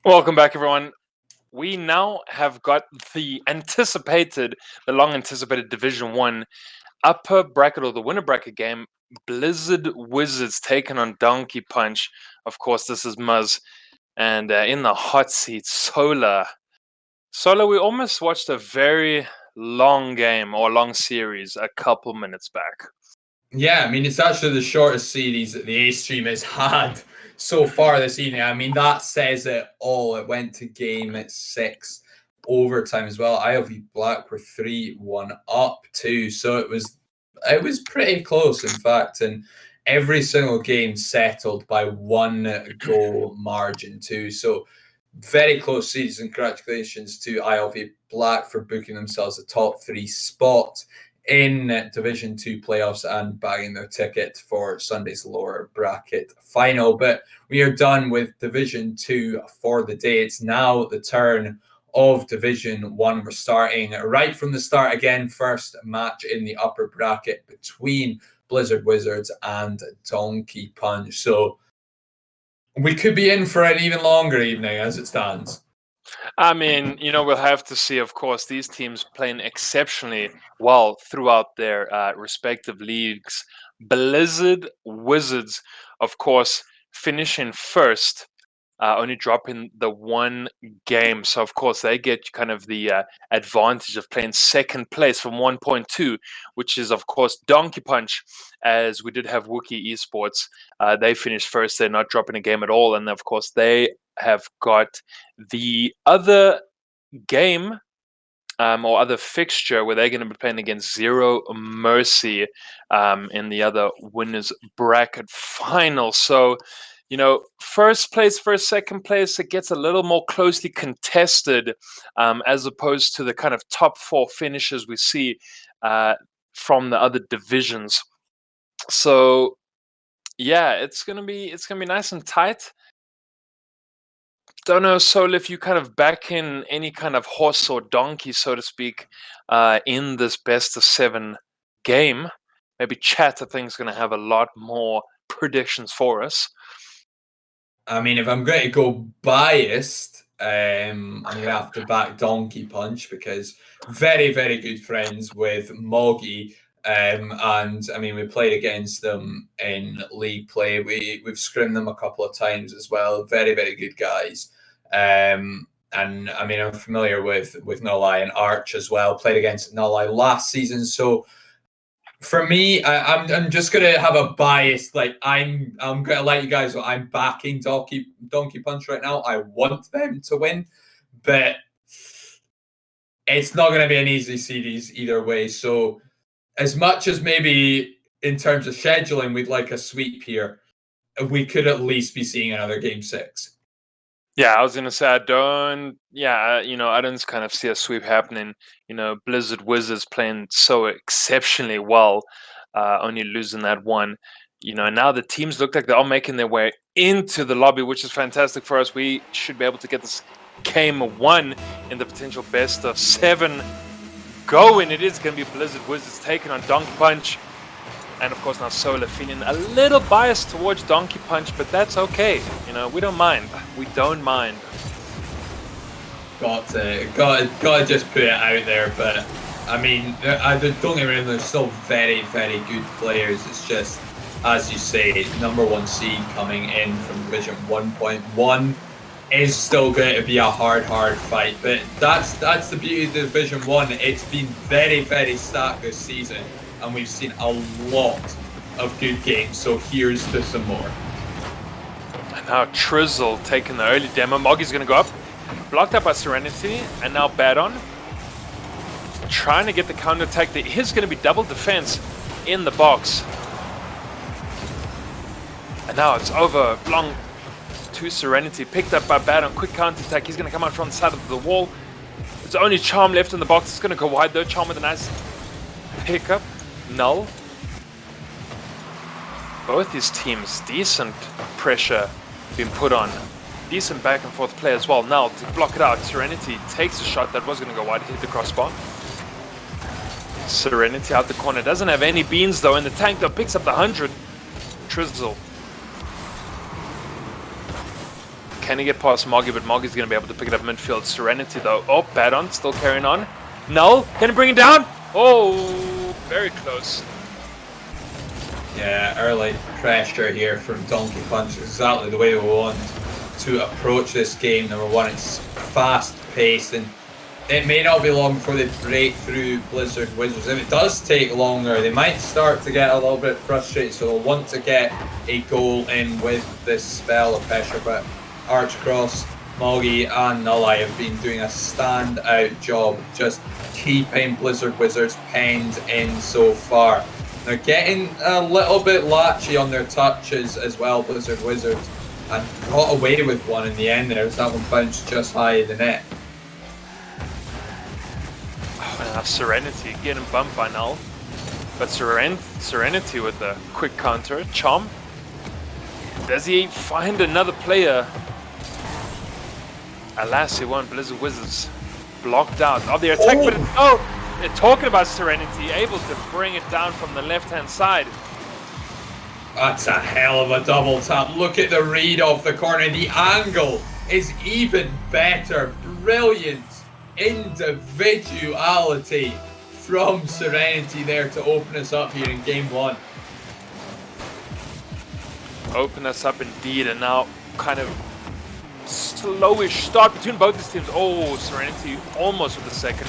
Welcome back, everyone. We now have got the long anticipated Division 1 upper bracket or the winner bracket game. Blizzard Wizards taking on Donkey Punch. Of course, this is Muzz. And in the hot seat, Solar. Solar, we almost watched a very long game or long series a couple minutes back. Yeah, I mean, it's actually the shortest series that the A stream has had so far this evening. I mean, that says it all. It went to game at 6 overtime as well. ILV Black were 3-1 up too. So it was pretty close, in fact. And every single game settled by 1 goal margin too. So very close series, and congratulations to ILV Black for booking themselves a top 3 spot in Division 2 playoffs and bagging their ticket for Sunday's lower bracket final. But we are done with Division 2 for the day. It's now the turn of Division 1. We're starting right from the start again. First match in the upper bracket between Blizzard Wizards and Donkey Punch. So we could be in for an even longer evening as it stands. I mean, we'll have to see, of course, these teams playing exceptionally well throughout their respective leagues. Blizzard Wizards, of course, finishing first, only dropping the one game. So, of course, they get kind of the advantage of playing second place from 1.2, which is, of course, Donkey Punch, as we did have Wookiee Esports. They finished first. They're not dropping a game at all. And, of course, they have got the other game or other fixture where they're going to be playing against Zero Mercy in the other winners bracket final. So, first place versus second place, it gets a little more closely contested as opposed to the kind of top 4 finishes we see from the other divisions. So, yeah, it's gonna be nice and tight. Don't know, Sol, if you kind of back in any kind of horse or donkey, so to speak, in this best of 7 game. Maybe chat, I think, is going to have a lot more predictions for us. I mean, if I'm going to go biased, I'm going to have to back Donkey Punch because very, very good friends with Moggy. And I mean, we played against them in league play. We've scrimmed them a couple of times as well. Very, very good guys. And I mean, I'm familiar with Nolai and Arch as well. Played against Nolai last season. So for me, I'm just gonna have a bias. Like I'm gonna let you guys know I'm backing Donkey Punch right now. I want them to win, but it's not gonna be an easy series either way. So as much as maybe in terms of scheduling, we'd like a sweep here, we could at least be seeing another game 6. Yeah, I was gonna say I don't kind of see a sweep happening. Blizzard Wizards playing so exceptionally well, only losing that one. Now the teams look like they're all making their way into the lobby, which is fantastic for us. We should be able to get this game 1 in the potential best of 7 going. It is going to be Blizzard Wizards taking on Donkey Punch. And of course now Solar feeling a little biased towards Donkey Punch, but that's okay. We don't mind. We don't mind. Got to just put it out there, but I mean, don't get me wrong, they're still very, very good players. It's just, as you say, number 1 seed coming in from Division 1.1 is still going to be a hard fight. But that's the beauty of Division 1. It's been very, very stacked this season, and we've seen a lot of good games. So here's to some more. And now Trizzle taking the early demo. Moggy's going to go up. Blocked up by Serenity, and now Badon trying to get the counter attack. There is going to be double defense in the box. And now it's over. Long to Serenity. Picked up by Badon. Quick counter attack. He's going to come out from the side of the wall. It's only Charm left in the box. It's going to go wide though. Charm with a nice pickup. Null. Both these teams, decent pressure being put on. Decent back and forth play as well. Now to block it out, Serenity takes a shot that was going to go wide, hit the crossbar. Serenity out the corner, doesn't have any beans though in the tank though, picks up the 100. Trizzle Can he get past Moggy? But Moggy's going to be able to pick it up midfield. Serenity, though. Oh, Badon still carrying on. Null, can he bring it down? Oh, very close. Yeah, early pressure here from Donkey Punch. Exactly the way we want to approach this game. Number one, it's fast-paced, and it may not be long before they break through Blizzard Wizards. If it does take longer, they might start to get a little bit frustrated, so they'll want to get a goal in with this spell of pressure. But Archcross, Moggy, and Nulli have been doing a standout job just keeping Blizzard Wizards penned in so far. They're getting a little bit latchy on their touches as well, Blizzard Wizards, and got away with one in the end there as that one bounced just high of the net. Oh, now Serenity getting bumped by Null. But Serenity with the quick counter. Chom. Does he find another player? Alas, he won't. Blizzard Wizards blocked out of the attack, but they're talking about Serenity, able to bring it down from the left-hand side. That's a hell of a double tap. Look at the read off the corner. The angle is even better. Brilliant individuality from Serenity there to open us up here in game one. Open us up indeed, and now kind of slowish start between both these teams. Oh, Serenity almost with the second.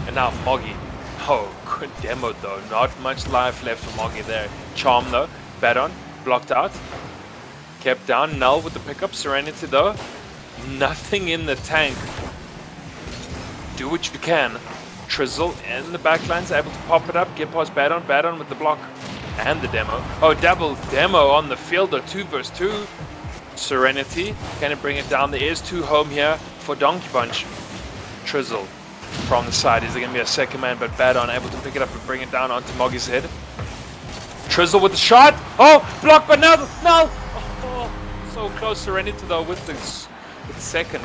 And now Moggy. Oh, good demo though. Not much life left for Moggy there. Charm though. Badon. Blocked out. Kept down. Null with the pickup. Serenity though. Nothing in the tank. Do what you can. Trizzle in the backlines. Able to pop it up. Get past Badon. Badon with the block. And the demo. Oh, double demo on the fielder. 2 versus 2. Serenity. Can it bring it down? There is 2 home here for Donkey Punch. Trizzle. From the side, is there going to be a second man, but Badon able to pick it up and bring it down onto Moggy's head. Trizzle with the shot. Oh, blocked by Null. No. Oh, so close. Serenity though with the second.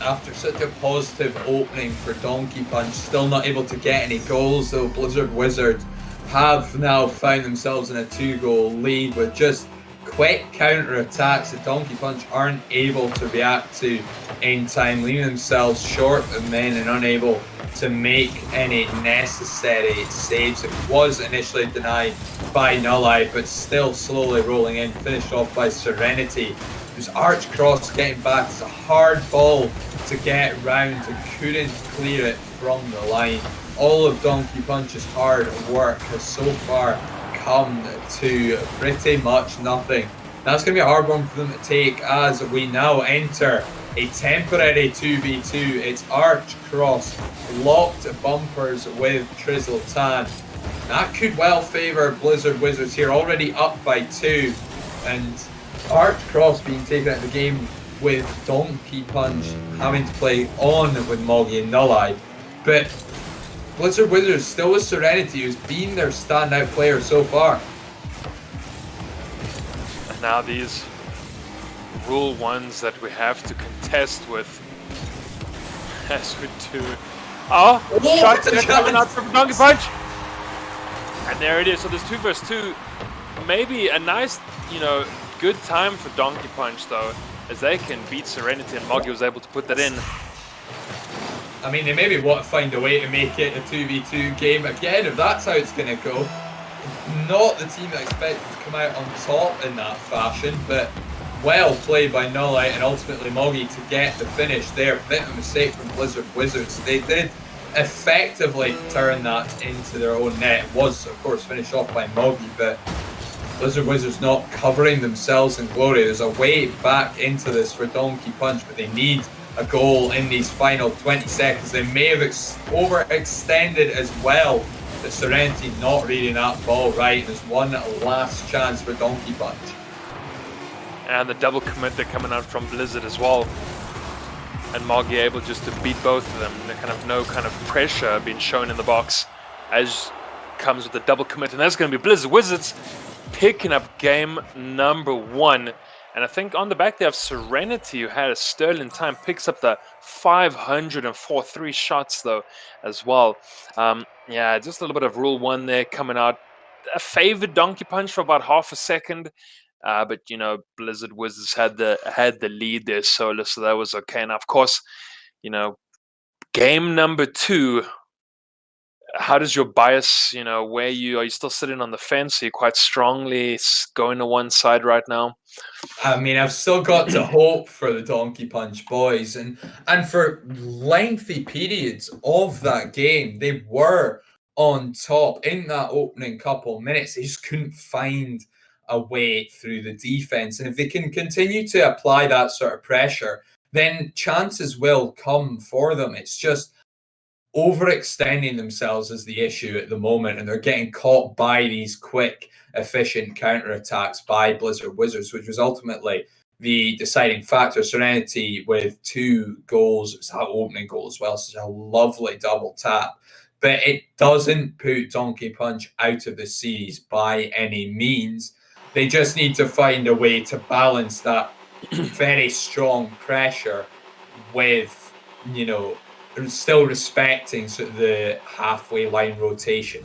After such a positive opening for Donkey Punch, still not able to get any goals though. Blizzard Wizards have now found themselves in a 2-goal lead with just quick counter-attacks that Donkey Punch aren't able to react to in time, leaving themselves short of men and unable to make any necessary saves. It was initially denied by Nulli, but still slowly rolling in, finished off by Serenity. It was Archcross getting back. It's a hard ball to get round and couldn't clear it from the line. All of Donkey Punch's hard work has so far come to pretty much nothing. That's going to be a hard one for them to take as we now enter a temporary 2v2. It's Archcross locked bumpers with Trizzle Tan. That could well favour Blizzard Wizards here, already up by 2. And Archcross being taken out of the game with Donkey Punch having to play on with Moggy and Nulli. But Blizzard Wizards still with Serenity, who's been their standout player so far. And now these rule ones that we have to contest with as we do. Oh, shot coming out from Donkey Punch! And there it is. So there's 2 versus 2. Maybe a nice, good time for Donkey Punch though, as they can beat Serenity, and Moggy was able to put that in. I mean, they maybe want to find a way to make it a 2v2 game again, if that's how it's going to go. Not the team that expected to come out on top in that fashion, but well played by Nulli and ultimately Moggy to get the finish there. Bit of a mistake from Blizzard Wizards. They did effectively turn that into their own net. It was, of course, finished off by Moggy, but Blizzard Wizards not covering themselves in glory. There's a way back into this for Donkey Punch, but they need a goal in these final 20 seconds. They may have overextended as well, but Serenity not reading that ball right. There's one last chance for Donkey Punch. And the double commit they're coming out from Blizzard as well. And Moggy able just to beat both of them. No kind of pressure being shown in the box as comes with the double commit. And that's going to be Blizzard Wizards picking up game number 1. And I think on the back they have Serenity, who had a sterling time, picks up the 504 3 shots though as well. Yeah, just a little bit of rule 1 there coming out. A favored Donkey Punch for about half a second. But you know, Blizzard Wizards had the lead there solo, so that was okay. And of course, you know, game number 2. How does your bias, you know, are you still sitting on the fence? Are you quite strongly going to one side right now? I mean, I've still got to hope for the Donkey Punch boys, and for lengthy periods of that game, they were on top in that opening couple minutes. They just couldn't find a way through the defense, and if they can continue to apply that sort of pressure, then chances will come for them. It's just overextending themselves is the issue at the moment, and they're getting caught by these quick, efficient counterattacks by Blizzard Wizards, which was ultimately the deciding factor. Serenity with 2 goals, it was that opening goal as well, such a lovely double tap. But it doesn't put Donkey Punch out of the series by any means. They just need to find a way to balance that very strong pressure with, you know, still respecting sort of the halfway line rotation.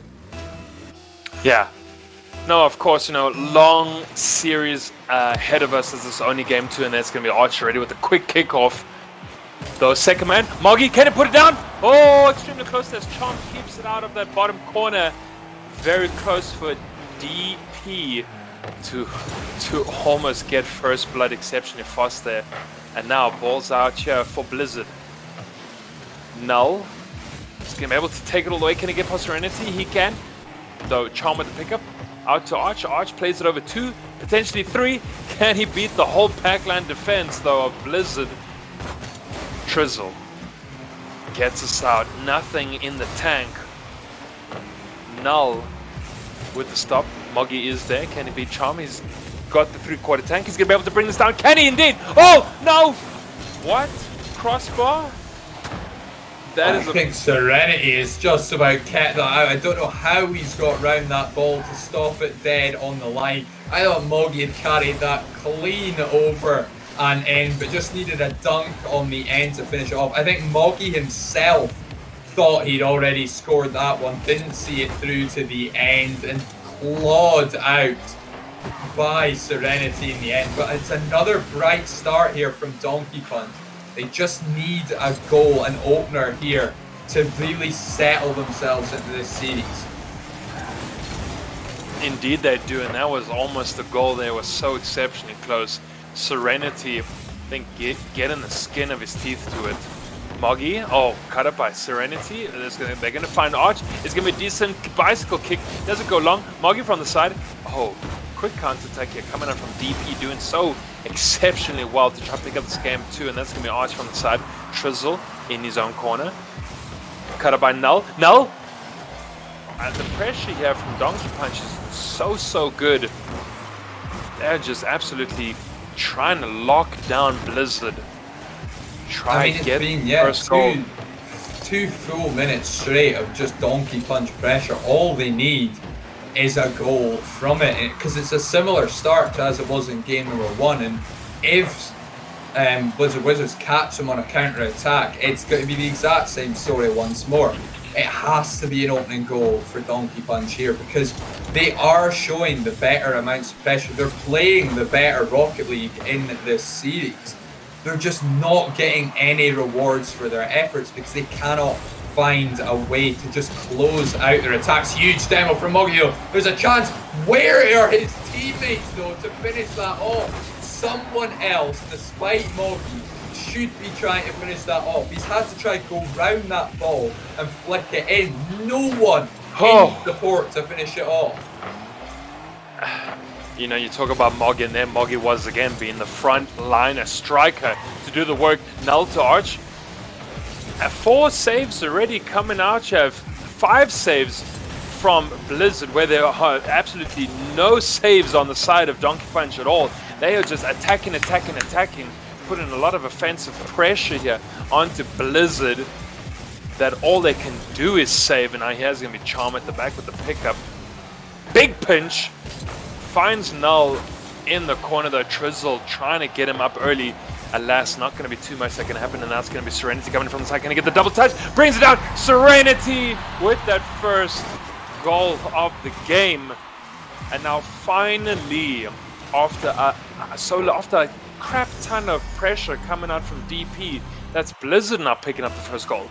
Yeah. No, of course, you know, long series ahead of us as this only game 2, and that's going to be Archer ready with a quick kickoff. Though second man, Moggy, can he put it down? Oh, extremely close as Chomp keeps it out of that bottom corner. Very close for DP to almost get first blood exceptionally fast there. And now balls out here for Blizzard. Null is going to be able to take it all the way. Can he get past Serenity? He can. Though Charm with the pickup. Out to Arch. Arch plays it over 2, potentially 3. Can he beat the whole Pac-Land defense, though, of Blizzard? Trizzle gets us out. Nothing in the tank. Null with the stop. Moggy is there. Can he beat Charm? He's got the 3/4 tank. He's going to be able to bring this down. Can he indeed? Oh, no! What? Crossbar? I think Serenity is just about kept that out. I don't know how he's got round that ball to stop it dead on the line. I thought Moggy had carried that clean over and in, but just needed a dunk on the end to finish it off. I think Moggy himself thought he'd already scored that one, didn't see it through to the end, and clawed out by Serenity in the end. But it's another bright start here from Donkey Punch. They just need a goal, an opener here, to really settle themselves into this series. Indeed they do, and that was almost the goal there. Was so exceptionally close. Serenity, I think, getting the skin of his teeth to it. Moggy, oh, cut up by Serenity. They're going to find Arch. It's going to be a decent bicycle kick. Doesn't go long. Moggy from the side. Oh, quick counter-attack here coming up from DP, doing so exceptionally well to try to pick up this game too, and that's going to be Arch from the side. Trizzle in his own corner. Cut up by Null. Null! And the pressure here from Donkey Punch is so good. They're just absolutely trying to lock down Blizzard. It's been first goal. Two full minutes straight of just Donkey Punch pressure. All they need is a goal from it, because it's a similar start to as it was in game number 1, and if Blizzard Wizards catch them on a counter attack, it's going to be the exact same story once more. It has to be an opening goal for Donkey Punch here, because they are showing the better amounts of pressure. They're playing the better Rocket League in this series. They're just not getting any rewards for their efforts because they cannot find a way to just close out their attacks. Huge demo from Moggy. There's a chance. Where are his teammates though to finish that off? Someone else, despite Moggy, should be trying to finish that off. He's had to try to go round that ball and flick it in. No one in the port to finish it off. You know, you talk about Moggy, and there Moggy was again being the front line, a striker to do the work. Null to Arch. 4 saves already coming out. You have 5 saves from Blizzard, where there are absolutely no saves on the side of Donkey Punch at all. They are just attacking, putting a lot of offensive pressure here onto Blizzard, that all they can do is save. And now here's going to be Charm at the back with the pickup. Big pinch. Finds Null in the corner though. Trizzle trying to get him up early. Alas, not going to be too much that can happen, and that's going to be Serenity coming from the side. Can he get the double touch? Brings it down. Serenity with that first goal of the game. And now finally, after Solar, after a crap ton of pressure coming out from DP. That's Blizzard now picking up the first goal.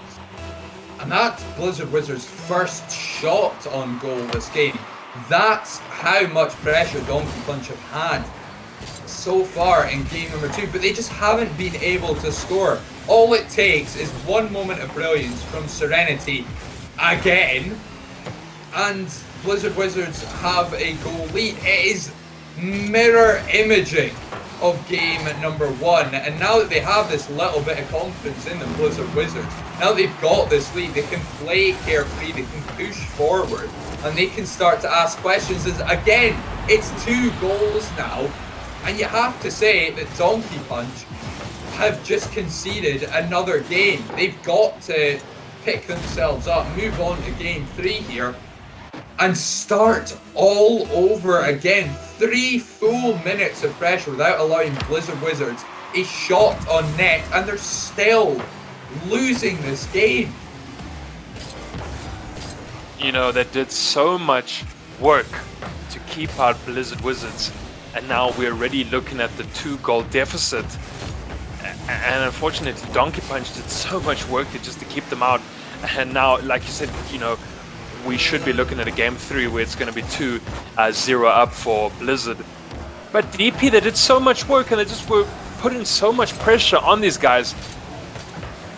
And that's Blizzard Wizards' first shot on goal this game. That's how much pressure Donkey Punch have had so far in game number 2, but they just haven't been able to score. All it takes is one moment of brilliance from Serenity again, and Blizzard Wizards have a goal lead. It is mirror imaging of game number 1, and now that they have this little bit of confidence in them, Blizzard Wizards, now that they've got this lead, they can play carefree, they can push forward, and they can start to ask questions. As again, it's 2 goals now, and you have to say that Donkey Punch have just conceded another game. They've got to pick themselves up, move on to game 3 here, and start all over again. 3 full minutes of pressure without allowing Blizzard Wizards a shot on net, and they're still losing this game. You know, they did so much work to keep out Blizzard Wizards, and now we're already looking at the 2-goal deficit. And unfortunately, Donkey Punch did so much work just to keep them out. And now, like you said, you know, we should be looking at a game 3 where it's going to be 2-0 up for Blizzard. But DP, they did so much work, and they just were putting so much pressure on these guys.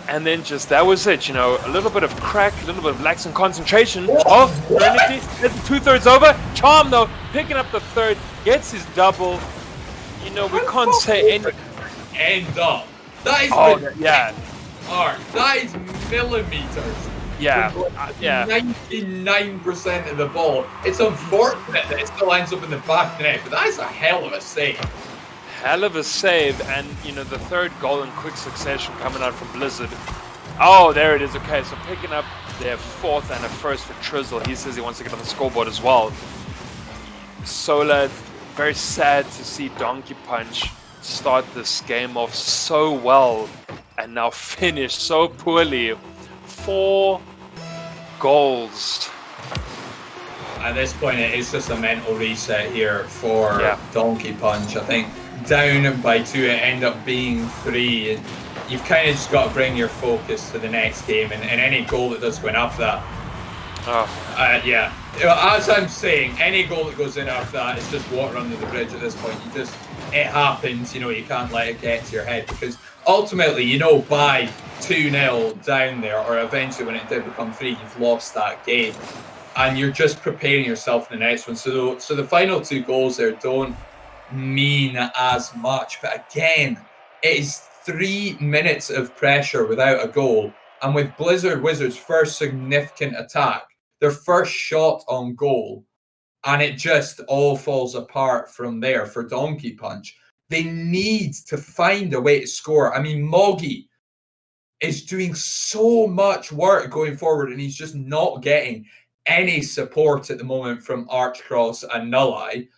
And then just, that was it, you know, a little bit of crack, a little bit of lax in concentration. Oh, Serenity, it's 2/3 over. Charm, though, picking up the 3rd, gets his double. You know, we can't say any... End up. That is that is millimeters. Yeah, 99% of the ball. It's unfortunate that it still ends up in the back of the net, but that is a hell of a save. Hell of a save, and you know, the 3rd goal in quick succession coming out from Blizzard. Oh, there it is. Okay, so picking up their 4th and a 1st for Trizzle. He says he wants to get on the scoreboard as well. Solar, very sad to see Donkey Punch start this game off so well and now finish so poorly. 4 goals. At this point, it is just a mental reset here for Donkey Punch. I think down by 2, it ended up being 3. And you've kind of just got to bring your focus to the next game, and any goal that does go in after that. As I'm saying, any goal that goes in after that is just water under the bridge at this point. It happens, you know, you can't let it get to your head, because ultimately, you know, by 2-0 down there, or eventually when it did become 3, you've lost that game, and you're just preparing yourself for the next one. So the final 2 goals there don't mean as much, but again, it is 3 minutes of pressure without a goal, and with Blizzard Wizards' first significant attack, their first shot on goal, and it just all falls apart from there for Donkey Punch. They need to find a way to score. I mean, Moggy is doing so much work going forward, and he's just not getting any support at the moment from Archcross and Nulleye.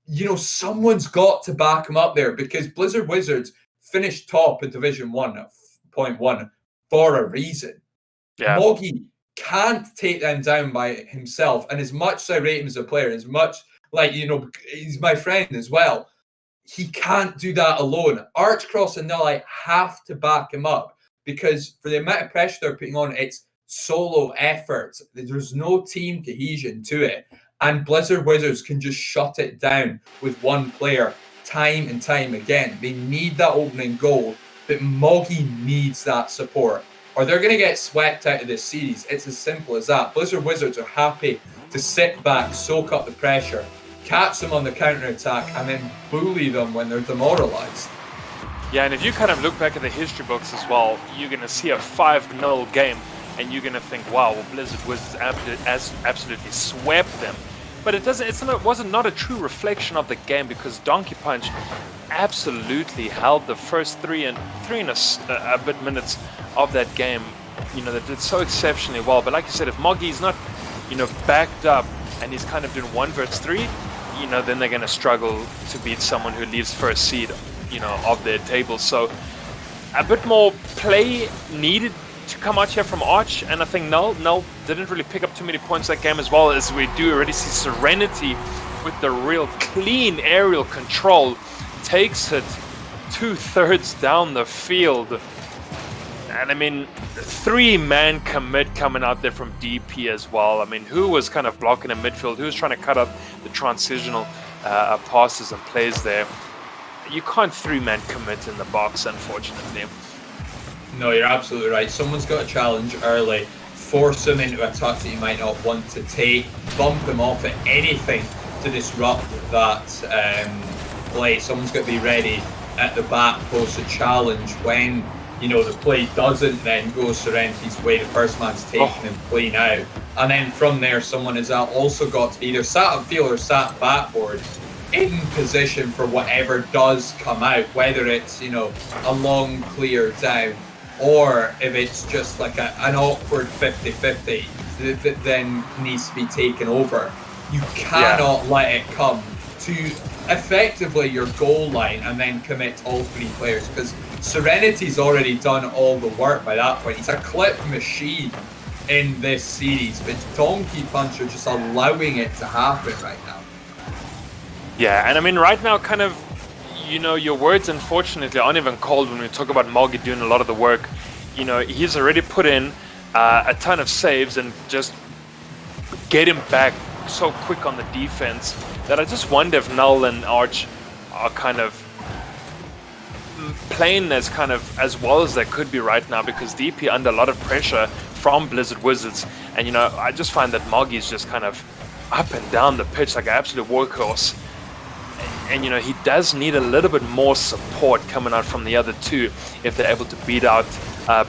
You know, someone's got to back him up there, because Blizzard Wizards finished top in Division 1 at 0.1 for a reason. Yeah. Moggy can't take them down by himself, and as much as I rate him as a player, as much, like, you know, he's my friend as well, he can't do that alone. Archcross and Nulleye have to back him up, because for the amount of pressure they're putting on, it's solo effort. There's no team cohesion to it, and Blizzard Wizards can just shut it down with one player time and time again. They need that opening goal, but Moggy needs that support, or they're going to get swept out of this series. It's as simple as that. Blizzard Wizards are happy to sit back, soak up the pressure, catch them on the counter-attack, and then bully them when they're demoralized. Yeah, and if you kind of look back at the history books as well, you're going to see a 5-0 game, and you're going to think, wow, well, Blizzard Wizards absolutely swept them. But it wasn't a true reflection of the game, because Donkey Punch absolutely held the first three and a bit minutes of that game. You know, they did so exceptionally well. But like you said, if Moggy's not, you know, backed up and he's kind of doing 1 versus 3, you know, then they're going to struggle to beat someone who leaves first seed, you know, of their table. So a bit more play needed to come out here from Arch, and I think Null didn't really pick up too many points that game, as well as we do already see Serenity with the real clean aerial control, takes it 2/3 down the field. And I mean, 3-man commit coming out there from DP as well. I mean, who was kind of blocking in midfield? Who was trying to cut up the transitional passes and plays there? You can't 3-man commit in the box, unfortunately. No, you're absolutely right. Someone's got to challenge early, force him into a touch that you might not want to take, bump him off at anything to disrupt that play. Someone's got to be ready at the back post to challenge when, you know, the play doesn't then go Serenity's way. The first man's taken and clean out. And then from there, someone has also got to be either sat upfield or sat backboard in position for whatever does come out, whether it's, you know, a long clear down or if it's just like an awkward 50-50 that then needs to be taken over. You cannot let it come to effectively your goal line and then commit all 3 players, because Serenity's already done all the work by that point. He's a clip machine in this series, but Donkey Punch are just allowing it to happen right now. Yeah, and I mean, right now, kind of, you know, your words, unfortunately, aren't even cold when we talk about Moggy doing a lot of the work. You know, he's already put in a ton of saves and just get him back so quick on the defense that I just wonder if Null and Arch are kind of playing as well as they could be right now, because DP under a lot of pressure from Blizzard Wizards. And, you know, I just find that Moggy is just kind of up and down the pitch like an absolute workhorse. And, you know, he does need a little bit more support coming out from the other two if they're able to beat out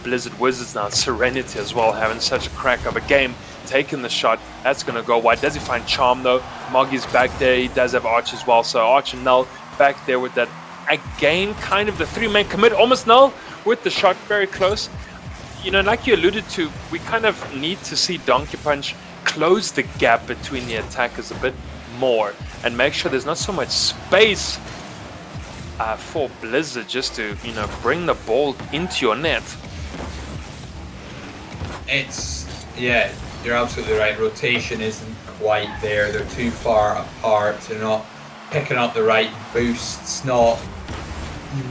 Blizzard Wizards now. Serenity as well, having such a crack of a game, taking the shot. That's going to go wide. Does he find Charm, though? Moggy's back there. He does have Arch as well. So Arch and Null back there with that, again, kind of the 3-man commit. Almost Null with the shot, very close. You know, like you alluded to, we kind of need to see Donkey Punch close the gap between the attackers a bit more and make sure there's not so much space for Blizzard just to, you know, bring the ball into your net. Yeah, you're absolutely right. Rotation isn't quite there. They're too far apart. They're not picking up the right boosts, not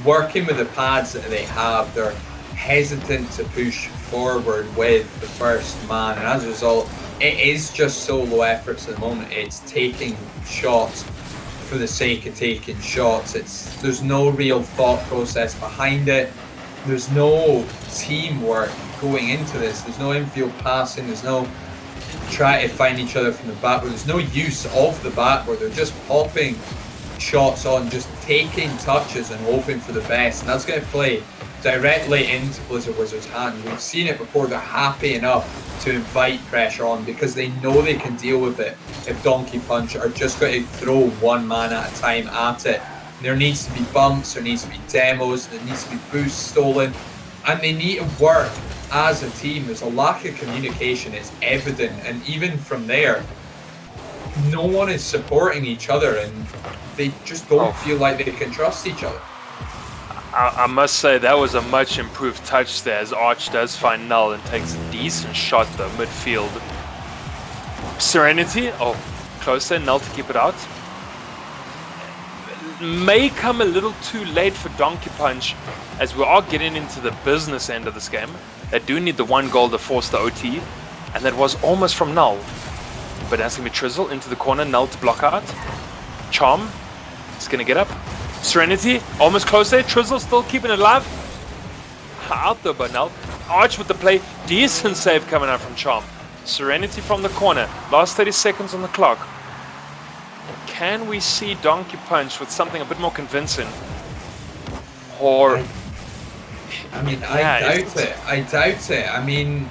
working with the pads that they have. They're hesitant to push forward with the first man, and as a result, it is just solo efforts at the moment. It's taking shots for the sake of taking shots. There's no real thought process behind it. There's no teamwork going into this. There's no infield passing. There's no try to find each other from the backboard. There's no use of the backboard. They're just popping shots on, just taking touches and hoping for the best. And that's going to play directly into Blizzard Wizards' hands. We've seen it before. They're happy enough to invite pressure on because they know they can deal with it if Donkey Punch are just going to throw one man at a time at it. There needs to be bumps, there needs to be demos, there needs to be boosts stolen, and they need to work as a team. There's a lack of communication, it's evident, and even from there, no one is supporting each other and they just don't feel like they can trust each other. I must say that was a much improved touch there as Arch does find Null and takes a decent shot though, midfield. Serenity, close there, Null to keep it out. May come a little too late for Donkey Punch as we are getting into the business end of this game. They do need the 1 goal to force the OT, and that was almost from Null. But that's going to be Trizzle into the corner, Null to block out. Charm is going to get up. Serenity, almost close there. Trizzle still keeping it alive. Out there by Null. Arch with the play. Decent save coming out from Charm. Serenity from the corner. Last 30 seconds on the clock. Can we see Donkey Punch with something a bit more convincing? Or... I doubt it. I mean,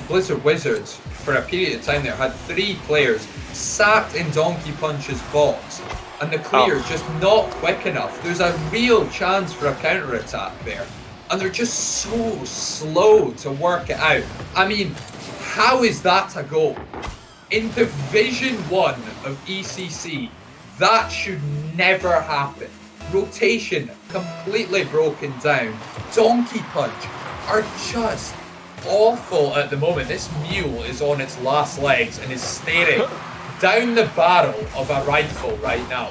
Blizzard Wizards, for a period of time there, had 3 players sat in Donkey Punch's box, and the clear is just not quick enough. There's a real chance for a counter-attack there, and they're just so slow to work it out. I mean, how is that a goal? In Division 1 of ECC, that should never happen. Rotation completely broken down. Donkey Punch are just awful at the moment. This mule is on its last legs and is staring down the barrel of a rifle right now.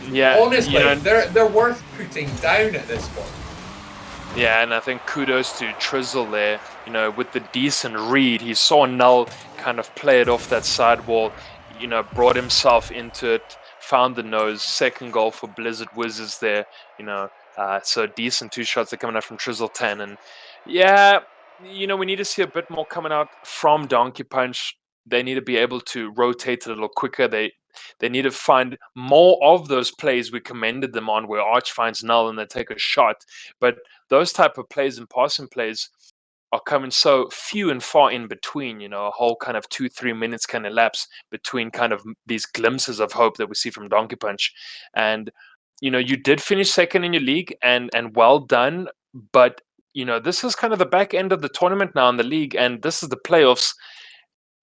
Yeah, honestly, they're worth putting down at this point. Yeah, and I think kudos to Trizzle there. With the decent read, he saw Null kind of play it off that sidewall. Brought himself into it, found the nose. Second goal for Blizzard Wizards there. So decent 2 shots that coming out from Trizzle 10, and yeah, we need to see a bit more coming out from Donkey Punch. They need to be able to rotate it a little quicker. They need to find more of those plays we commended them on, where Arch finds Null and they take a shot. But those type of plays and passing plays are coming so few and far in between. A whole kind of 2-3 minutes can elapse between kind of these glimpses of hope that we see from Donkey Punch. And you did finish second in your league, and well done. But this is kind of the back end of the tournament now in the league, and this is the playoffs.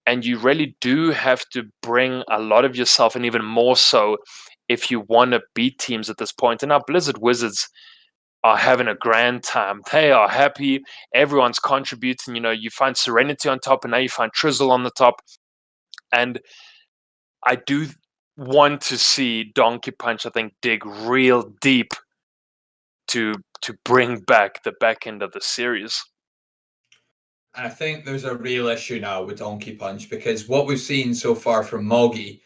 And you really do have to bring a lot of yourself, and even more so if you want to beat teams at this point. And now Blizzard Wizards are having a grand time. They are happy. Everyone's contributing. You find Serenity on top, and now you find Trizzle on the top. And I do want to see Donkey Punch, I think, dig real deep to bring back the back end of the series. And I think there's a real issue now with Donkey Punch, because what we've seen so far from Moggy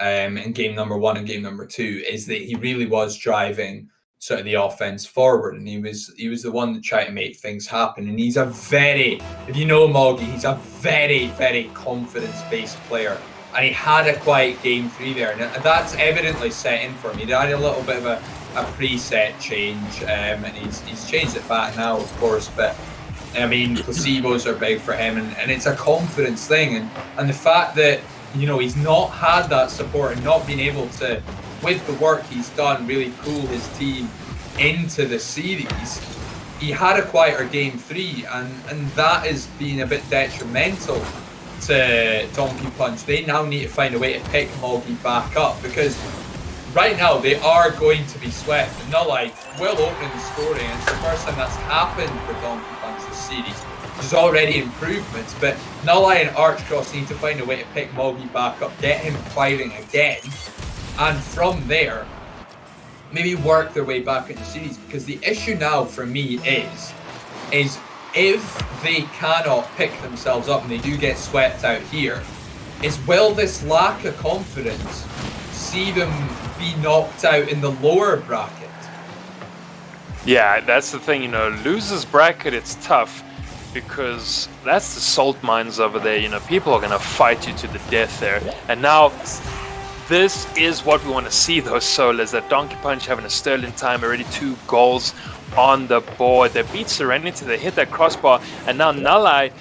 in game number 1 and game number 2 is that he really was driving sort of the offense forward, and he was the one that tried to make things happen. And he's if you know Moggy, he's a very, very confidence-based player. And he had a quiet game 3 there, and that's evidently set in for him. He had a little bit of a preset change, and he's changed it back now, of course, but I mean, placebos are big for him, and it's a confidence thing. And the fact that, he's not had that support and not been able to, with the work he's done, really pull his team into the series. He had a quieter game 3, and that has been a bit detrimental to Donkey Punch. They now need to find a way to pick Moggy back up, because right now they are going to be swept. And Nulleye will open the scoring, and it's the first time that's happened for Donkey Punch this series. There's already improvements, but Nulleye and Archcross need to find a way to pick Moggy back up, get him firing again, and from there, maybe work their way back into the series. Because the issue now for me is if they cannot pick themselves up and they do get swept out here, will this lack of confidence see them be knocked out in the lower bracket? Yeah, that's the thing, losers bracket, it's tough, because that's the salt mines over there. People are going to fight you to the death there. And now, this is what we want to see, those Solas. That Donkey Punch having a sterling time, already 2 goals on the board. They beat Serenity, they hit that crossbar, and now Nulleye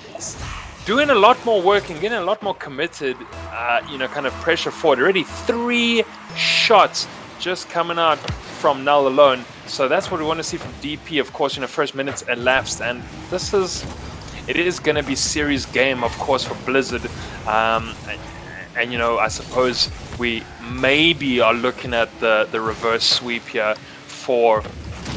doing a lot more work and getting a lot more committed, kind of pressure forward. Already 3 shots just coming out from Null alone. So that's what we want to see from DP. Of course, first minutes elapsed, and it is going to be series game, of course, for Blizzard. And I suppose we maybe are looking at the reverse sweep here or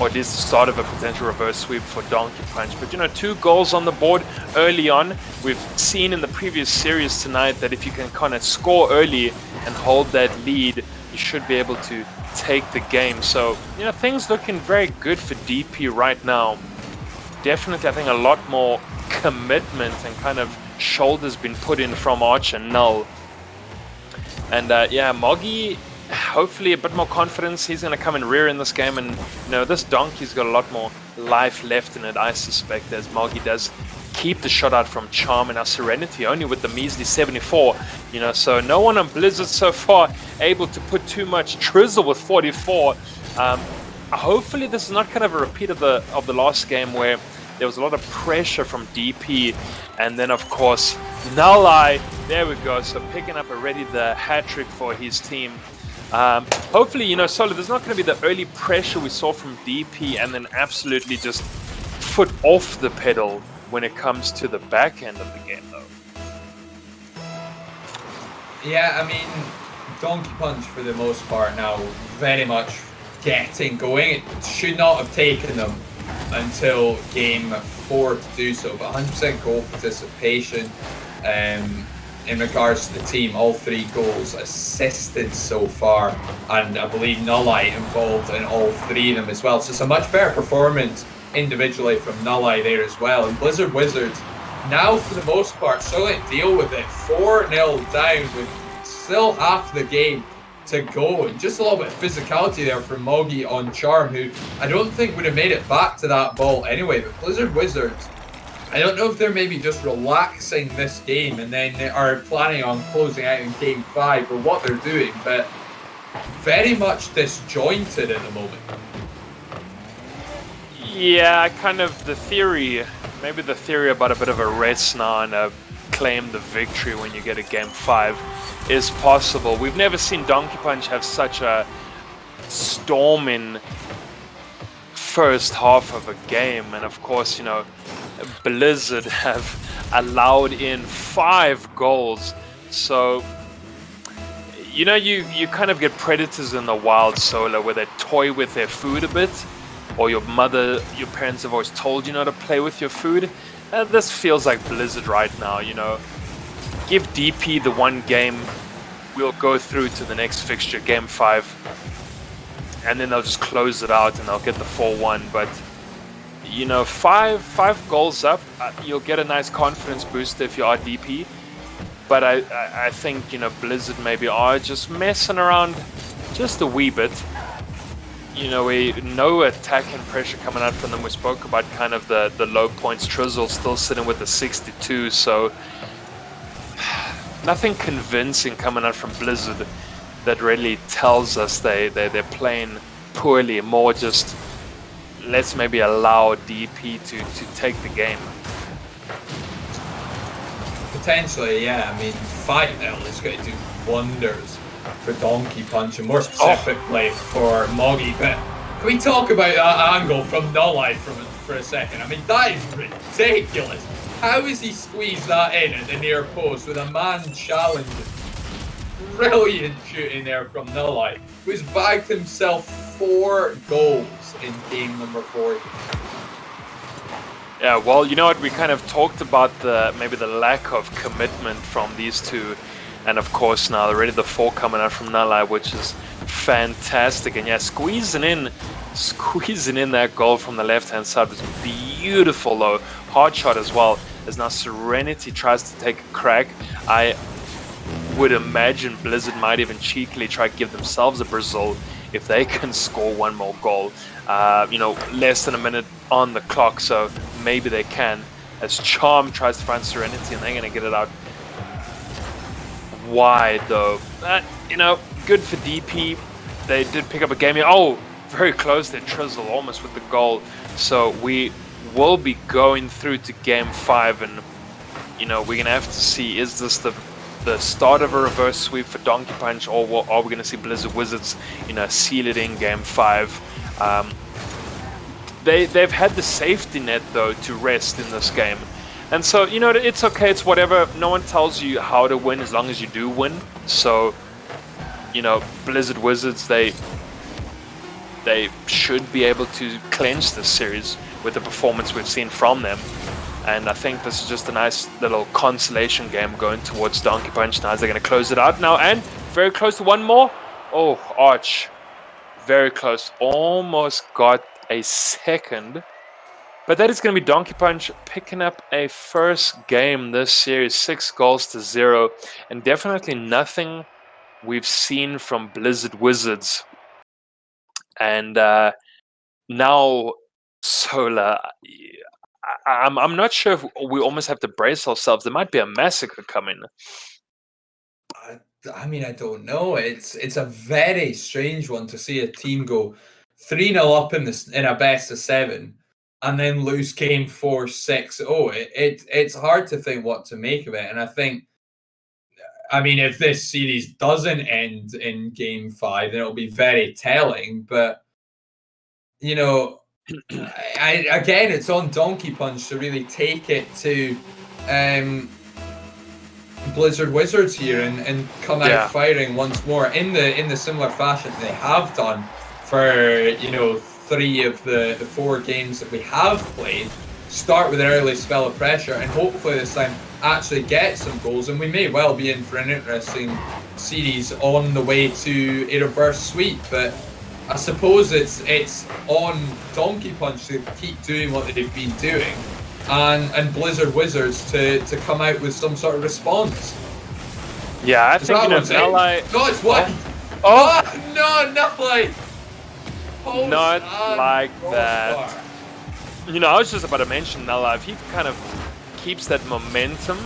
at least the start of a potential reverse sweep for Donkey Punch. But 2 goals on the board early on. We've seen in the previous series tonight that if you can kind of score early and hold that lead, you should be able to take the game. So, things looking very good for DP right now. Definitely, I think a lot more commitment and kind of shoulders been put in from Arch and Null. And Moggy, hopefully a bit more confidence. He's going to come in rear in this game, and this Donkey's got a lot more life left in it, I suspect, as Moggy does keep the shot out from Charm. And our Serenity only with the measly 74, so no one on Blizzard so far able to put too much. Trizzle with 44. Hopefully this is not kind of a repeat of the last game where there was a lot of pressure from DP, and then of course Nulleye, there we go, so picking up already the hat-trick for his team. Hopefully, Solo, there's not going to be the early pressure we saw from DP and then absolutely just foot off the pedal when it comes to the back end of the game, though. Yeah, I mean, Donkey Punch for the most part now very much getting going. It should not have taken them until game 4 to do so, but 100% goal participation. in regards to the team. All 3 goals assisted so far, and I believe Nullite involved in all 3 of them as well. So it's a much better performance individually from Nullite there as well. And Blizzard Wizards now, for the most part, struggling to deal with it. 4-0 down with still half the game to go, and just a little bit of physicality there from Moggy on Charm, who I don't think would have made it back to that ball anyway. But Blizzard Wizards, I don't know if they're maybe just relaxing this game and then they are planning on closing out in game 5 or what they're doing, but very much disjointed at the moment. Yeah, kind of the theory, maybe the theory about a bit of a rest now and claim the victory when you get a game 5 is possible. We've never seen Donkey Punch have such a storming first half of a game, and of course, you know, Blizzard have allowed in 5 goals. So, you know, you kind of get predators in the wild solo where they toy with their food a bit, or your parents have always told you not to play with your food. This feels like Blizzard right now, you know. Give DP the 1 game, we'll go through to the next fixture, game 5, and then they'll just close it out and they'll get the 4-1. But you know, 5 goals up, you'll get a nice confidence boost if you are DP. But I think, you know, Blizzard maybe are just messing around just a wee bit. You know, no attack and pressure coming out from them. We spoke about kind of the low points. Trizzle still sitting with the 62, so nothing convincing coming out from Blizzard that really tells us they're playing poorly. More just, let's maybe allow DP to take the game. Potentially, yeah. I mean, 5-0 is going to do wonders for Donkey Punch, and more specifically for Moggy. But can we talk about that angle from Nullite for a second? I mean, that is ridiculous. How has he squeezed that in at the near post with a man challenging? Brilliant shooting there from Nullite, who's bagged himself 4 goals in game number 4. Yeah, well, you know what? We kind of talked about maybe the lack of commitment from these two. And of course now already the 4 coming out from Nullite, which is fantastic. And yeah, squeezing in that goal from the left-hand side was beautiful though. Hard shot as well, as now Serenity tries to take a crack. I would imagine Blizzard might even cheekily try to give themselves a Brazil if they can score 1 more goal. You know, less than a minute on the clock, so maybe they can. As Charm tries to find Serenity, and they're going to get it out wide though. You know, good for DP. They did pick up a game here. Oh, very close there, Trizzle, almost with the goal. So we will be going through to game 5, and you know, we're gonna have to see, is this the start of a reverse sweep for Donkey Punch, or are we gonna see Blizzard Wizards, you know, seal it in game 5? They've had the safety net though to rest in this game. And so, you know, it's okay, it's whatever. No one tells you how to win as long as you do win. So, you know, Blizzard Wizards, they should be able to clinch this series with the performance we've seen from them. And I think this is just a nice little consolation game going towards Donkey Punch now, as they're going to close it out now. And very close to 1 more. Oh, Arch. Very close. Almost got a second. But that is going to be Donkey Punch picking up a first game this series, 6-0, and definitely nothing we've seen from Blizzard Wizards. And now, Solar, I'm not sure if we almost have to brace ourselves. There might be a massacre coming. I mean, I don't know. It's a very strange one to see a team go 3-0 up in a best of 7. And then lose game 4-6. It's hard to think what to make of it. And I think, I mean, if this series doesn't end in game 5, then it'll be very telling. But, you know, again, it's on Donkey Punch to really take it to Blizzard Wizards here and come out firing once more in the similar fashion they have done for, you know, 3 of the 4 games that we have played. Start with an early spell of pressure, and hopefully this time actually get some goals, and we may well be in for an interesting series on the way to a reverse sweep. But I suppose it's on Donkey Punch to keep doing what they've been doing, and Blizzard Wizards to come out with some sort of response. Yeah, I think Nulli. No, it's what? Oh, no, Nulli. Not like that. I was just about to mention Nulli. If he kind of keeps that momentum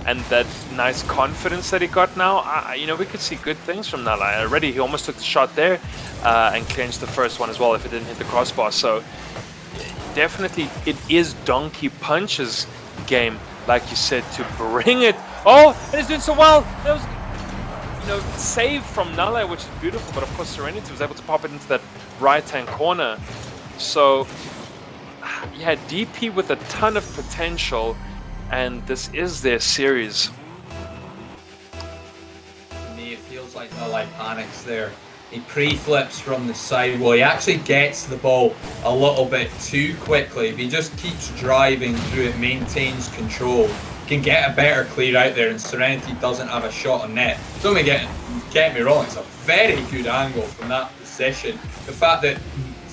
and that nice confidence that he got now, we could see good things from Nulli. Already, he almost took the shot there and clinched the first one as well if it didn't hit the crossbar. So definitely, it is Donkey Punch's game, like you said, to bring it. Oh, and he's doing so well. That was, save from Nulli, which is beautiful. But of course, Serenity was able to pop it into that right-hand corner. So, yeah, DP with a ton of potential. And this is their series. To me, it feels like Nulli panics there. He pre-flips from the side. Well, he actually gets the ball a little bit too quickly. If he just keeps driving through it, maintains control, can get a better clear out there, and Serenity doesn't have a shot on net. Don't get me wrong, it's a very good angle from that position. The fact that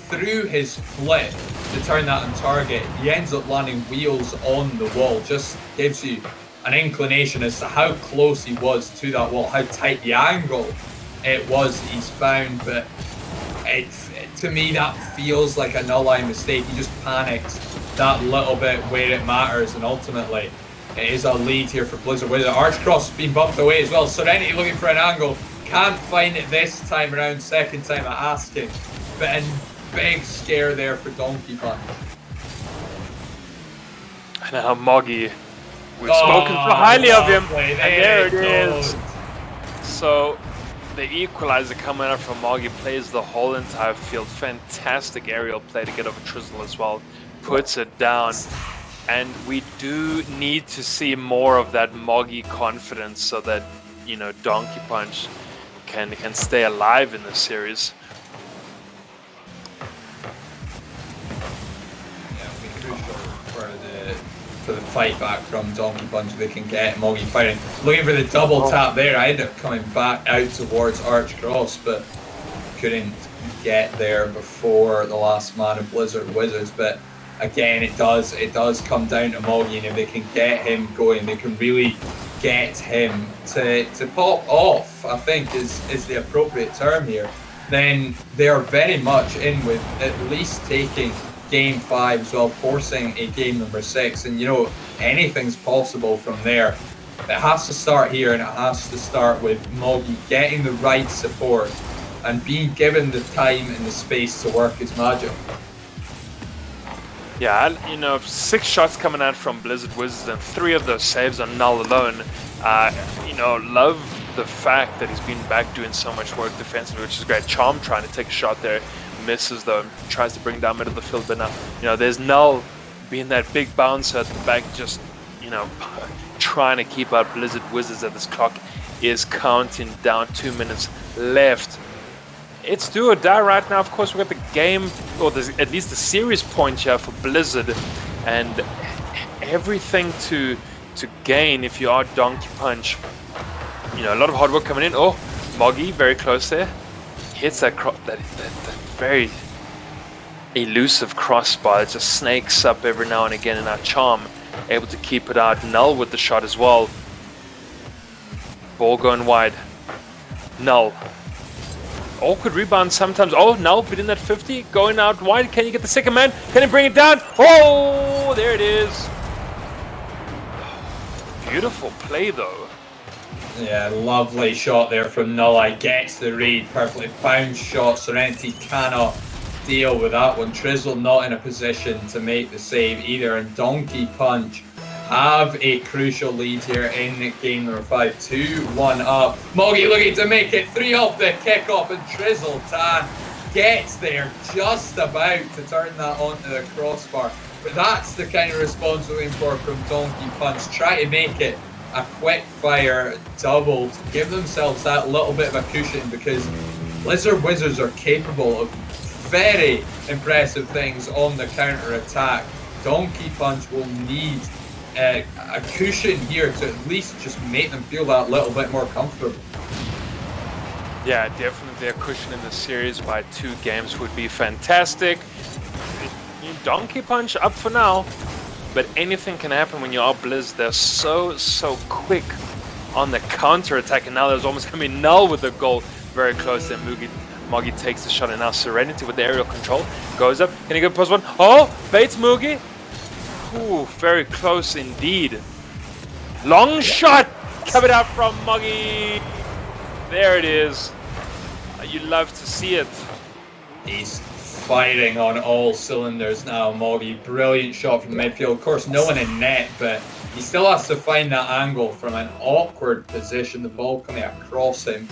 through his flip to turn that on target, he ends up landing wheels on the wall. Just gives you an inclination as to how close he was to that wall, how tight the angle it was he's found. But to me, that feels like a Nulli mistake. He just panics that little bit where it matters, and ultimately it is a lead here for Blizzard. With the arch cross being bumped away as well. Serenity looking for an angle, can't find it this time around, second time at asking. But a big scare there for Donkey Punch. And now Moggy, we've spoken so highly of him, and there it is. So the equalizer coming out from Moggy plays the whole entire field. Fantastic aerial play to get over Trizzle as well. Puts it down. And we do need to see more of that Moggy confidence so that, Donkey Punch can stay alive in this series. Yeah, it'll be crucial for the fight back from Donkey Punch. They can get Moggy fighting. Looking for the double tap there. I ended up coming back out towards Arch Cross, but couldn't get there before the last man of Blizzard Wizards. But again, it does come down to Moggy, and if they can get him going, they can really get him to pop off, I think is the appropriate term here, then they are very much in with at least taking game 5 as well, forcing a game number 6, and anything's possible from there. It has to start here, and it has to start with Moggy getting the right support and being given the time and the space to work his magic. Yeah, 6 shots coming out from Blizzard Wizards, and 3 of those saves on Null alone. Love the fact that he's been back doing so much work defensively, which is great. Charm trying to take a shot there, misses though, tries to bring down middle of the field, but now, there's Null being that big bouncer at the back, just, trying to keep out Blizzard Wizards as this clock is counting down. 2 minutes left. It's do or die right now. Of course, we've got the game, or at least the series point here for Blizzard, and everything to gain if you are Donkey Punch. A lot of hard work coming in. Oh, Moggy, very close there. Hits that very elusive crossbar. It just snakes up every now and again, and our Charm able to keep it out. Null with the shot as well. Ball going wide. Null. Awkward rebound sometimes. Oh, Null beating that 50. Going out wide. Can you get the second man? Can he bring it down? Oh, there it is. Beautiful play, though. Yeah, lovely shot there from Nulli. Gets the read. Perfectly bounced shot. Serenity cannot deal with that one. Trizzle not in a position to make the save either. And Donkey Punch have a crucial lead here in game number 5. 2-1 up. Moggy looking to make it 3 off the kickoff, and Trizzle Tan gets there just about to turn that onto the crossbar. But that's the kind of response we're looking for from Donkey Punch. Try to make it a quick fire double to give themselves that little bit of a cushion, because Blizzard Wizards are capable of very impressive things on the counter attack. Donkey Punch will need a cushion here to at least just make them feel that little bit more comfortable. Yeah, definitely a cushion in the series by 2 games would be fantastic. Donkey Punch up for now, but anything can happen when you are Blizz. They're so quick on the counter attack, and now there's almost gonna be Null with the goal very close. Then Moggy takes the shot, and now Serenity with the aerial control goes up. Can he go plus 1? Oh, baits Mugi. Ooh, very close indeed. Long shot coming out from Moggy. There it is. You love to see it. He's firing on all cylinders now, Moggy. Brilliant shot from midfield. Of course, no one in net, but he still has to find that angle from an awkward position. The ball coming across him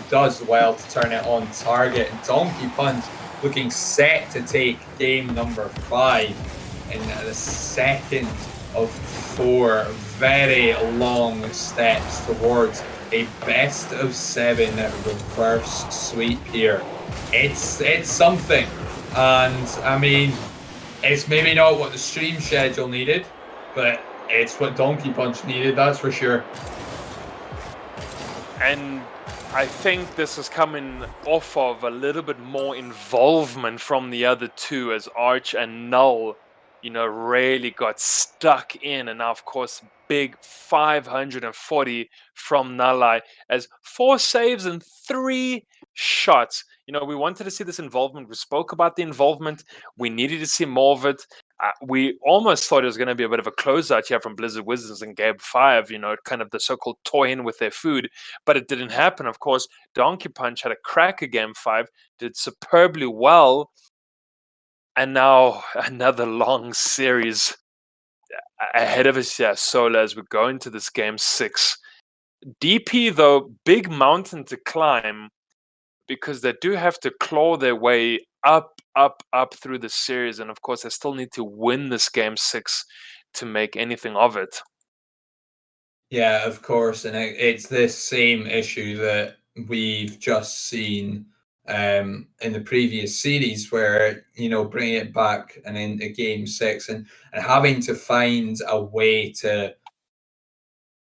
does well to turn it on target. And Donkey Punch looking set to take game number 5 in the second of 4 very long steps towards a best of 7 reverse sweep here. It's something, and I mean, it's maybe not what the stream schedule needed, but it's what Donkey Punch needed, that's for sure. And I think this is coming off of a little bit more involvement from the other 2, as Arch and Null, really got stuck in. And now, of course, big 540 from Nalai as 4 saves and 3 shots. We wanted to see this involvement. We spoke about the involvement. We needed to see more of it. We almost thought it was going to be a bit of a closeout here from Blizzard Wizards in Game 5, kind of the so-called toying with their food, but it didn't happen. Of course, Donkey Punch had a cracker Game 5, did superbly well, and now another long series ahead of us here, Sola, as we go into this Game 6. DP, though, big mountain to climb, because they do have to claw their way up through the series, and of course they still need to win this Game 6 to make anything of it. Yeah, of course, and it's this same issue that we've just seen in the previous series, where bringing it back and into Game 6 and having to find a way to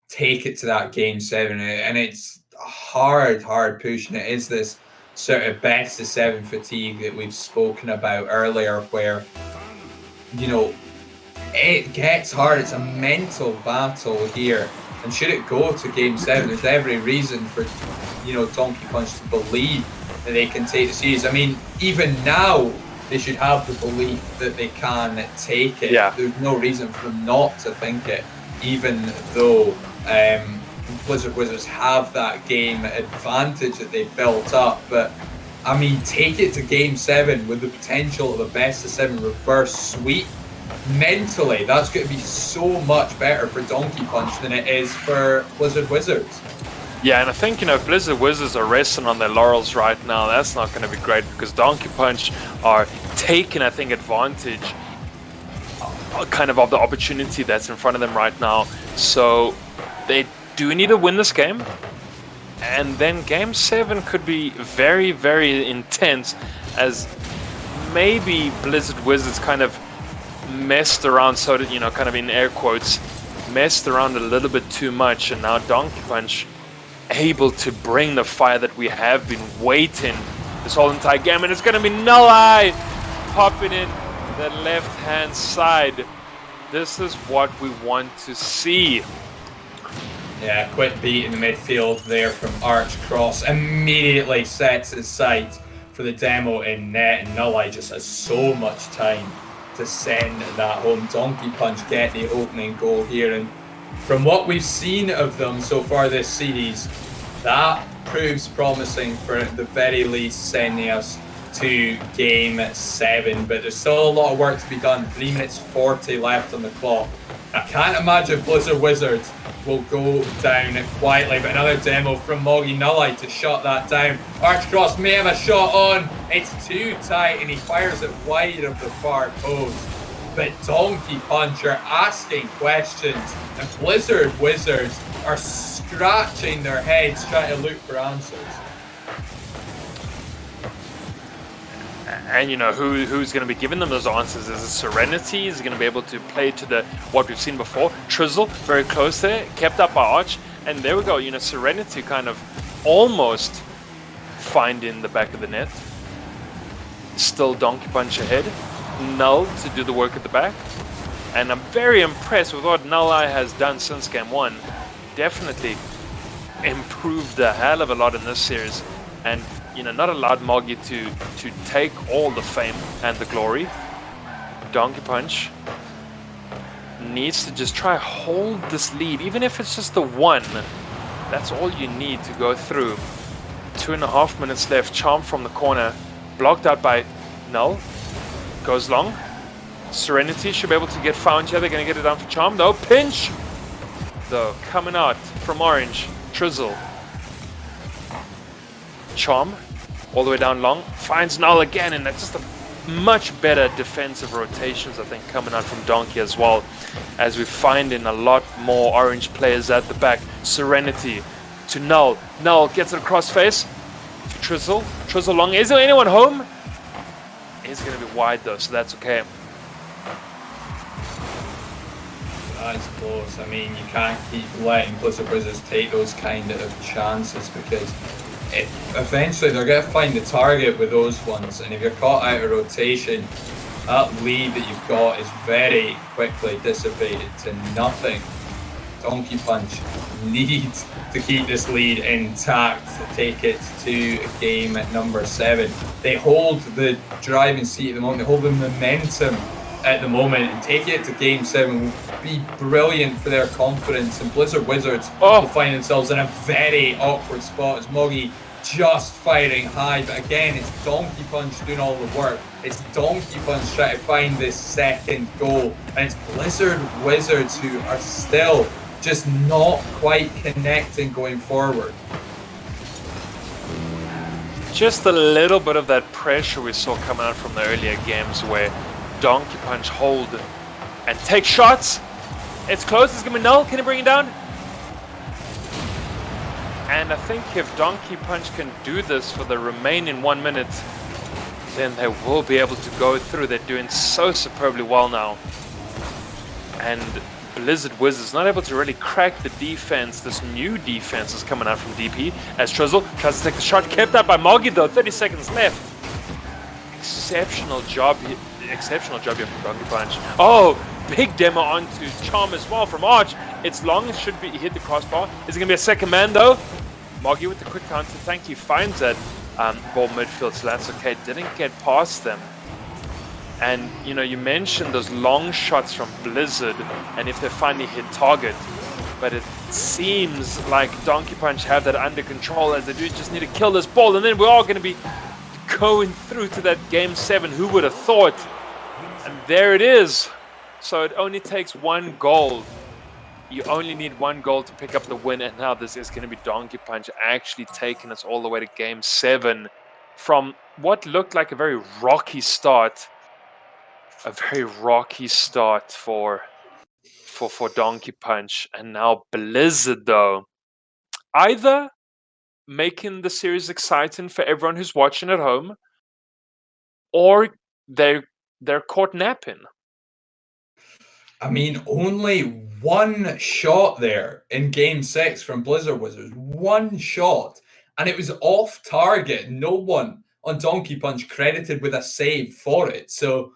take it to that Game 7, and it's hard pushing. It is this sort of best of 7 fatigue that we've spoken about earlier, where it gets hard. It's a mental battle here, and should it go to Game 7, there's every reason for Donkey Punch to believe that they can take the series. I mean, even now they should have the belief that they can take it. Yeah. There's no reason for them not to think it, even though Blizzard Wizards have that game advantage that they've built up. But I mean, take it to Game 7 with the potential of a best of 7 reverse sweep. Mentally, that's going to be so much better for Donkey Punch than it is for Blizzard Wizards. Yeah, and I think, if Blizzard Wizards are resting on their laurels right now, that's not going to be great, because Donkey Punch are taking, I think, advantage kind of the opportunity that's in front of them right now. So they do need to win this game, and then Game 7 could be very, very intense, as maybe Blizzard Wizards kind of messed around, so that, kind of in air quotes, messed around a little bit too much, and now Donkey Punch able to bring the fire that we have been waiting this whole entire game, and it's going to be Nulai popping in the left-hand side. This is what we want to see. Yeah, quick beat in the midfield there from Arch Cross. Immediately sets his sights for the demo in net, and Nulai just has so much time to send that home. Donkey Punch get the opening goal here, and from what we've seen of them so far this series, that proves promising for the very least sending us to Game 7. But there's still a lot of work to be done. 3 minutes 40 left on the clock. I can't imagine Blizzard Wizards will go down quietly, but another demo from Moggy Nulai to shut that down. Archcross may have a shot on. It's too tight, and he fires it wide of the far post. But Donkey Punch are asking questions, and Blizzard Wizards are scratching their heads trying to look for answers. And who's going to be giving them those answers? Is it Serenity? Is it going to be able to play to what we've seen before? Trizzle, very close there, kept up by Arch, and there we go. Serenity kind of almost finding the back of the net. Still Donkey Punch ahead. Null to do the work at the back, and I'm very impressed with what Null has done since game 1. Definitely improved a hell of a lot in this series, and not allowed Moggy to take all the fame and the glory. Donkey Punch needs to just try hold this lead, even if it's just the 1. That's all you need to go through. 2.5 minutes left. Charm from the corner, blocked out by Null. Goes long. Serenity should be able to get found here. They're going to get it down for Charm. No, pinch! Though, coming out from Orange. Trizzle. Charm, all the way down long. Finds Null again, and that's just a much better defensive rotations, I think, coming out from Donkey as well. As we find in a lot more Orange players at the back. Serenity to Null. Null gets it across face. Trizzle. Trizzle long. Is there anyone home? It's going to be wide though, so that's okay. That's close. I mean, you can't keep letting Blizzard Wizards take those kind of chances, because eventually they're going to find the target with those ones, and if you're caught out of rotation, that lead that you've got is very quickly dissipated to nothing. Donkey Punch needs to keep this lead intact to take it to game number 7. They hold the driving seat at the moment, they hold the momentum at the moment, and taking it to game 7 will be brilliant for their confidence, and Blizzard Wizards will find themselves in a very awkward spot as Moggy just firing high, but again it's Donkey Punch doing all the work. It's Donkey Punch trying to find this second goal, and it's Blizzard Wizards who are still just not quite connecting going forward. Just a little bit of that pressure we saw coming out from the earlier games where Donkey Punch hold and take shots. It's close, it's going to be Null. Can he bring it down? And I think if Donkey Punch can do this for the remaining 1 minute, then they will be able to go through. They're doing so superbly well now. And Blizzard Wizards not able to really crack the defense. This new defense is coming out from DP as Trizzle tries to take the shot. Kept up by Moggy though, 30 seconds left. Exceptional job here from Donkey Punch. Oh, big demo onto Charm as well from Arch. It's long, it should be hit the crossbar. Is it going to be a second man though? Moggy with the quick counter. Thank you, finds that ball midfield, so that's okay. Didn't get past them. And you mentioned those long shots from Blizzard, and if they finally hit target, but it seems like Donkey Punch have that under control, as they do just need to kill this ball, and then we're all going to be going through to that game 7. Who would have thought? And there it is. So it only takes 1 goal. You only need 1 goal to pick up the win, and now this is going to be Donkey Punch actually taking us all the way to game 7 from what looked like a very rocky start. A very rocky start for Donkey Punch, and now Blizzard though, either making the series exciting for everyone who's watching at home, or they're caught napping. I mean, only 1 shot there in game 6 from Blizzard Wizards. 1 shot, and it was off target. No one on Donkey Punch credited with a save for it. So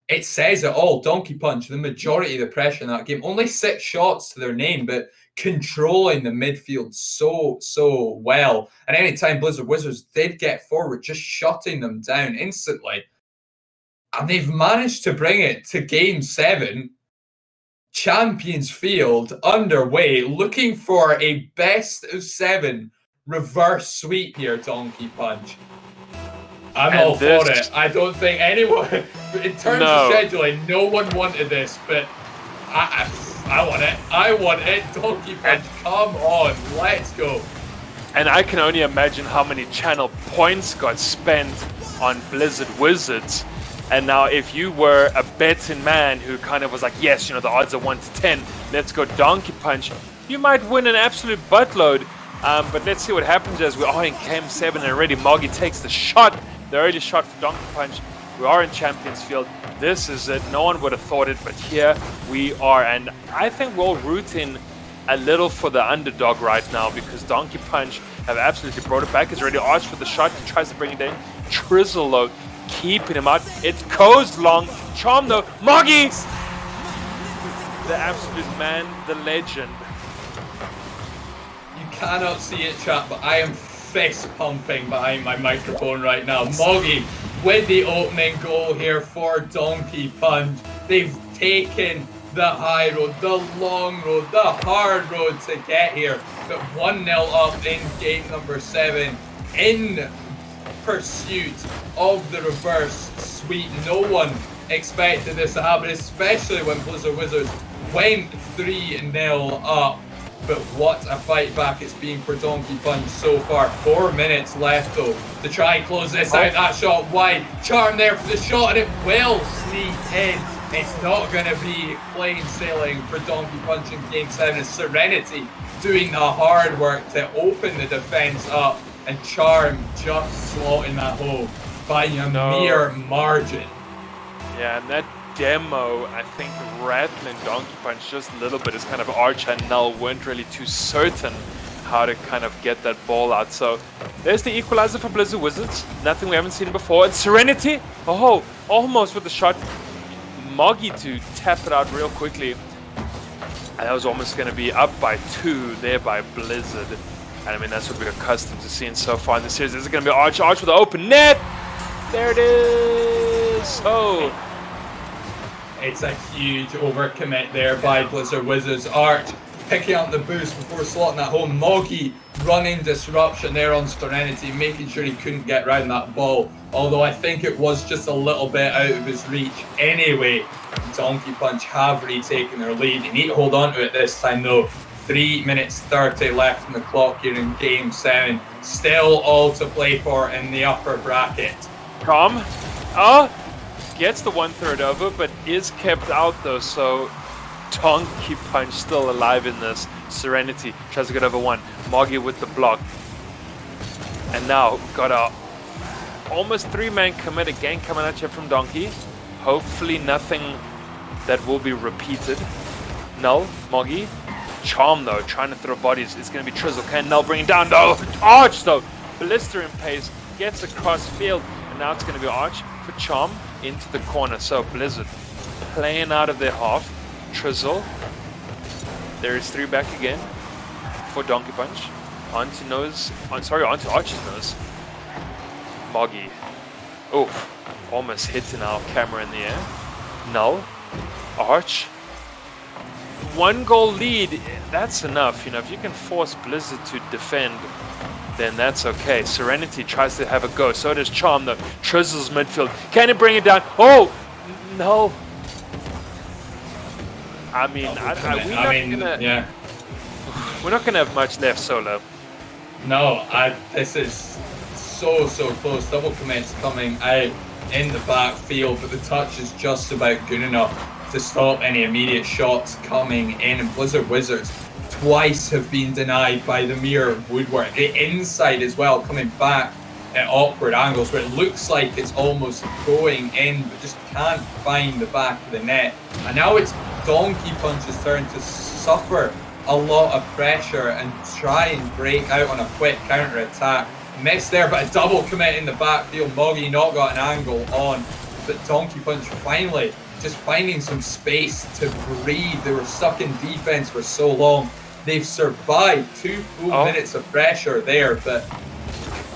it says it all. Donkey Punch, the majority of the pressure in that game. Only 6 shots to their name, but controlling the midfield so well. And anytime Blizzard Wizards did get forward, just shutting them down instantly. And they've managed to bring it to game 7. Champions Field underway, looking for a best of 7 reverse sweep here, Donkey Punch. I'm all for it. I don't think anyone, in terms of scheduling, no one wanted this, but I want it. I want it. Donkey Punch, come on, let's go. And I can only imagine how many channel points got spent on Blizzard Wizards. And now if you were a betting man who kind of was like, yes, the odds are 1 to 10, let's go Donkey Punch, you might win an absolute buttload. But let's see what happens as we are in game 7 and already Moggy takes the shot. The early shot for Donkey Punch We are in Champions Field. This is it. No one would have thought it, but here we are. And I think we're all rooting a little for the underdog right now because Donkey Punch have absolutely brought it back. He's already arched for the shot. He tries to bring it in. Trizzle, though, keeping him out. It goes long. Charm, though. Moggy! The absolute man, the legend. You cannot see it, chat, but I am fist pumping behind my microphone right now. Moggy with the opening goal here for Donkey Punch. They've taken the high road, the long road, the hard road to get here. But 1-0 up in game number 7 in pursuit of the reverse sweep. No one expected this to happen, especially when Blizzard Wizards went 3-0 up. But what a fight back it's been for Donkey Punch so far. 4 minutes left though to try and close this out. That shot wide. Charm there for the shot and it will sneak in. It's not going to be plain sailing for Donkey Punch in game 7. It's Serenity doing the hard work to open the defense up and Charm just slotting that hole by a mere margin. Yeah, and that demo, I think, rattling Donkey Punch just a little bit is kind of Archer and Null weren't really too certain how to kind of get that ball out. So there's the equalizer for Blizzard Wizards. Nothing we haven't seen before. And Serenity, oh, almost with the shot. Moggy to tap it out real quickly. And that was almost going to be up by 2 there by Blizzard. And I mean, that's what we're accustomed to seeing so far in the series. This is going to be Arch with the open net. There it is. Oh. It's a huge overcommit there by Blizzard Wizards. Arch picking up the boost before slotting that home. Moggy running disruption there on Serenity, making sure he couldn't get round that ball. Although I think it was just a little bit out of his reach anyway. Donkey Punch have retaken their lead. They need to hold on to it this time though. 3 minutes 30 left in the clock here in game 7. Still all to play for in the upper bracket. Tom, gets the 1/3 over, but is kept out though, so Donkey Punch still alive in this. Serenity tries to get over 1. Moggy with the block. And now got a almost 3-man commit again coming at you from Donkey. Hopefully nothing that will be repeated. Null, Moggy. Charm though, trying to throw bodies. It's going to be Trizzle. Can Null bring it down? No! Arch though, blistering pace, gets across field. And now it's going to be Arch for Charm into the corner. So Blizzard playing out of their half. Trizzle. There is 3 back again for Donkey Punch. Onto Arch's nose. Moggy. Oof. Almost hitting our camera in the air. Null. Arch. 1-goal lead. That's enough. You know, if you can force Blizzard to defend, then that's okay. Serenity tries to have a go. So does Charm though. Trizzle's midfield. Can he bring it down? Oh! No. I mean, we're not gonna have much left solo. No, this is so close. Double commits coming out in the backfield, but the touch is just about good enough to stop any immediate shots coming in. And Blizzard Wizards twice have been denied by the mere woodwork. The inside as well, coming back at awkward angles where it looks like it's almost going in, but just can't find the back of the net. And now it's Donkey Punch's turn to suffer a lot of pressure and try and break out on a quick counter attack. Missed there, but a double commit in the backfield. Moggy not got an angle on, but Donkey Punch finally just finding some space to breathe. They were stuck in defense for so long. They've survived 2 full minutes of pressure there, but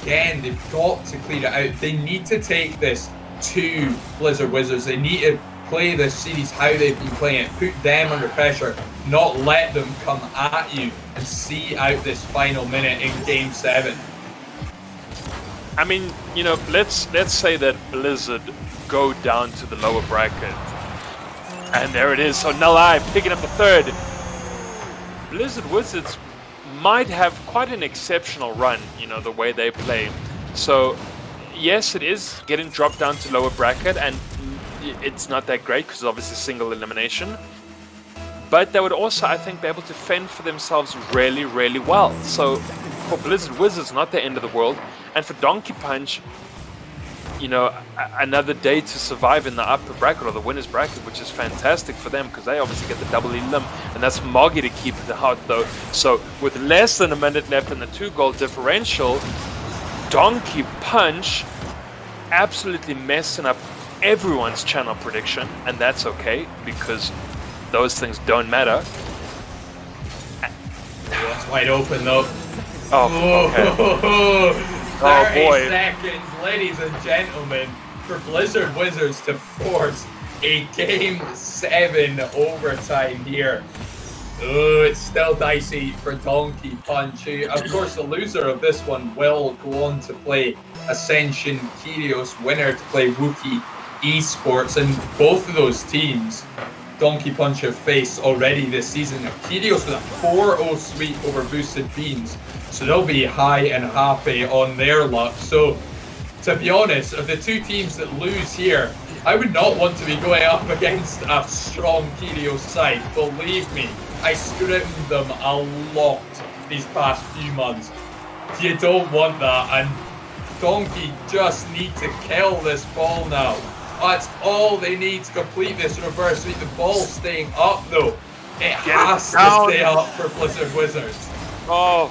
again, they've got to clear it out. They need to take this to Blizzard Wizards. They need to play this series how they've been playing it, put them under pressure, not let them come at you and see out this final minute in game 7. I mean, you know, let's say that Blizzard go down to the lower bracket. And there it is. So Null picking up the 3rd. Blizzard Wizards might have quite an exceptional run, you know, the way they play. So yes, it is getting dropped down to lower bracket, and it's not that great because obviously single elimination. But they would also, I think, be able to fend for themselves really, really well. So for Blizzard Wizards, not the end of the world. And for Donkey Punch, another day to survive in the upper bracket or the winner's bracket, which is fantastic for them because they obviously get the double elim, and that's Moggy to keep it out though. So with less than a minute left in the 2-goal differential, Donkey Punch absolutely messing up everyone's channel prediction, and that's okay because those things don't matter. It's wide open though. Oh, okay. 30 seconds, ladies and gentlemen, for Blizzard Wizards to force a Game 7 overtime here. Oh, it's still dicey for Donkey Punch. Of course, the loser of this one will go on to play Ascension Kyrios, winner to play Wookiee Esports, and both of those teams Donkey Punch have faced already this season. Kyrios with a 4-0 sweep over Boosted Beans, so they'll be high and happy on their luck. So, to be honest, of the two teams that lose here, I would not want to be going up against a strong Kyrios side. Believe me, I scrimmed them a lot these past few months. You don't want that, and Donkey just need to kill this ball now. That's all they need to complete this reverse sweep. The ball staying up though. It has to stay up for Blizzard Wizards. Oh.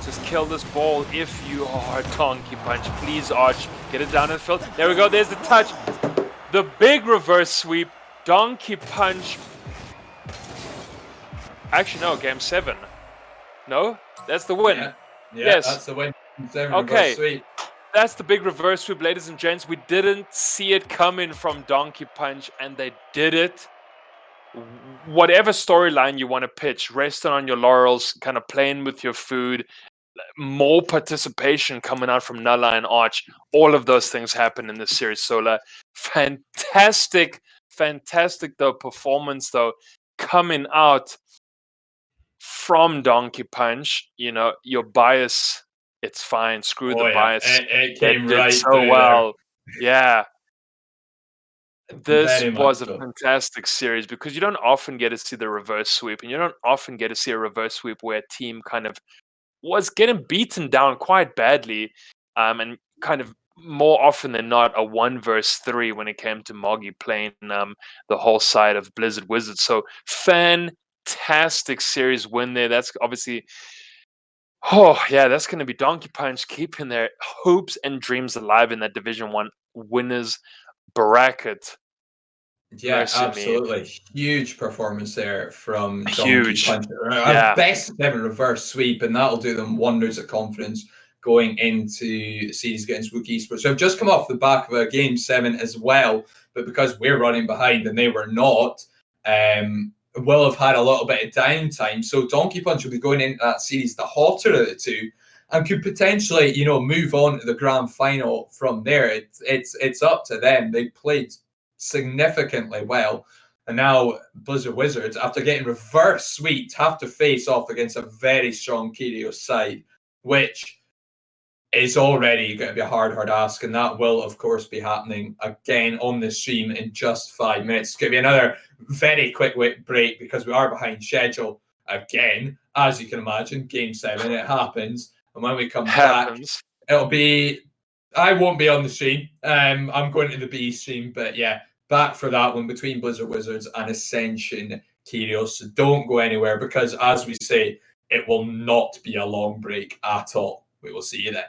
Just kill this ball if you are Donkey Punch. Please, Arch, get it down in the field. There we go, there's the touch. The big reverse sweep. Donkey Punch. Actually, no, Game 7. No? That's the win. Yeah, yes. That's the win. 7 okay. Reverse sweep. That's the big reverse sweep, ladies and gents. We didn't see it coming from Donkey Punch, and they did it. Whatever storyline you want to pitch, resting on your laurels, kind of playing with your food, more participation coming out from Nulla and Arch. All of those things happen in this series. Solar, fantastic though performance though coming out from Donkey Punch. Your bias. It's fine. Screw the bias. It came right so through well. There. Yeah. This Very was a so. fantastic series because you don't often get to see the reverse sweep, and you don't often get to see a reverse sweep where a team kind of was getting beaten down quite badly, and kind of more often than not a 1 versus 3 when it came to Moggy playing the whole side of Blizzard Wizards. So fantastic series win there. That's obviously. Oh, yeah, that's going to be Donkey Punch keeping their hopes and dreams alive in that Division 1 winners bracket. Yeah, absolutely. Huge performance there from Donkey Punch. Yeah. Best ever reverse sweep, and that'll do them wonders of confidence going into the series against Wookiee Esports. So I've just come off the back of a Game 7 as well, but because we're running behind and they were not, will have had a little bit of downtime. So Donkey Punch will be going into that series the hotter of the two, and could potentially, move on to the grand final from there. It's up to them. They played significantly well, and now Blizzard Wizards, after getting reverse sweeped, have to face off against a very strong Kyrios side, which is already going to be a hard ask, and that will of course be happening again on the stream in just 5 minutes. It's going to be another very quick break because we are behind schedule again, as you can imagine. Game 7, it happens, and when we come back, it'll be. I won't be on the stream. I'm going to the B stream, but yeah, back for that one between Blizzard Wizards and Ascension Kyrios. So don't go anywhere because, as we say, it will not be a long break at all. We will see you then.